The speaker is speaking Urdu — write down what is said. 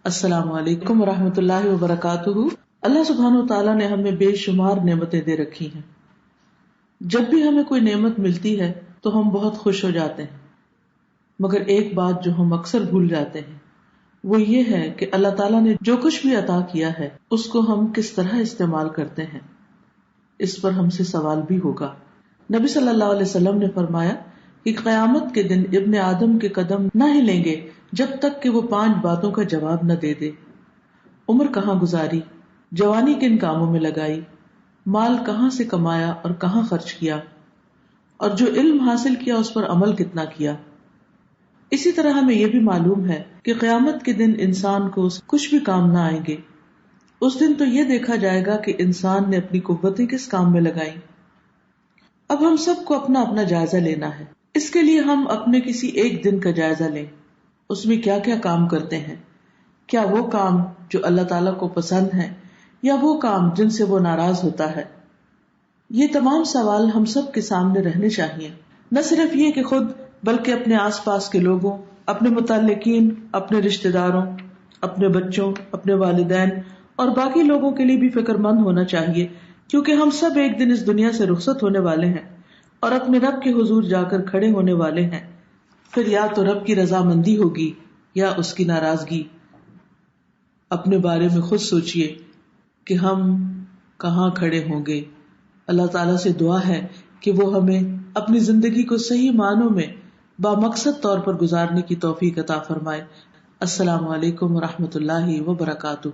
السلام علیکم ورحمۃ اللہ وبرکاتہ۔ اللہ سبحانہ وتعالیٰ نے ہمیں بے شمار نعمتیں دے رکھی ہیں۔ جب بھی ہمیں کوئی نعمت ملتی ہے تو ہم بہت خوش ہو جاتے ہیں، مگر ایک بات جو ہم اکثر بھول جاتے ہیں وہ یہ ہے کہ اللہ تعالیٰ نے جو کچھ بھی عطا کیا ہے اس کو ہم کس طرح استعمال کرتے ہیں، اس پر ہم سے سوال بھی ہوگا۔ نبی صلی اللہ علیہ وسلم نے فرمایا کہ قیامت کے دن ابن آدم کے قدم نہ ہلیں گے جب تک کہ وہ 5 باتوں کا جواب نہ دے دے۔ عمر کہاں گزاری، جوانی کن کاموں میں لگائی، مال کہاں سے کمایا اور کہاں خرچ کیا، اور جو علم حاصل کیا اس پر عمل کتنا کیا۔ اسی طرح ہمیں یہ بھی معلوم ہے کہ قیامت کے دن انسان کو کچھ بھی کام نہ آئیں گے۔ اس دن تو یہ دیکھا جائے گا کہ انسان نے اپنی قوتیں کس کام میں لگائیں۔ اب ہم سب کو اپنا اپنا جائزہ لینا ہے۔ اس کے لیے ہم اپنے کسی ایک دن کا جائزہ لیں، اس میں کیا کیا کام کرتے ہیں، کیا وہ کام جو اللہ تعالیٰ کو پسند ہیں یا وہ کام جن سے وہ ناراض ہوتا ہے۔ یہ تمام سوال ہم سب کے سامنے رہنے چاہیے، نہ صرف یہ کہ خود بلکہ اپنے آس پاس کے لوگوں، اپنے متعلقین، اپنے رشتہ داروں، اپنے بچوں، اپنے والدین اور باقی لوگوں کے لیے بھی فکر مند ہونا چاہیے، کیونکہ ہم سب ایک دن اس دنیا سے رخصت ہونے والے ہیں اور اپنے رب کے حضور جا کر کھڑے ہونے والے ہیں۔ پھر یا تو رب کی رضامندی ہوگی یا اس کی ناراضگی۔ اپنے بارے میں خود سوچئے کہ ہم کہاں کھڑے ہوں گے۔ اللہ تعالیٰ سے دعا ہے کہ وہ ہمیں اپنی زندگی کو صحیح معنوں میں بامقصد طور پر گزارنے کی توفیق عطا فرمائے۔ السلام علیکم ورحمۃ اللہ وبرکاتہ۔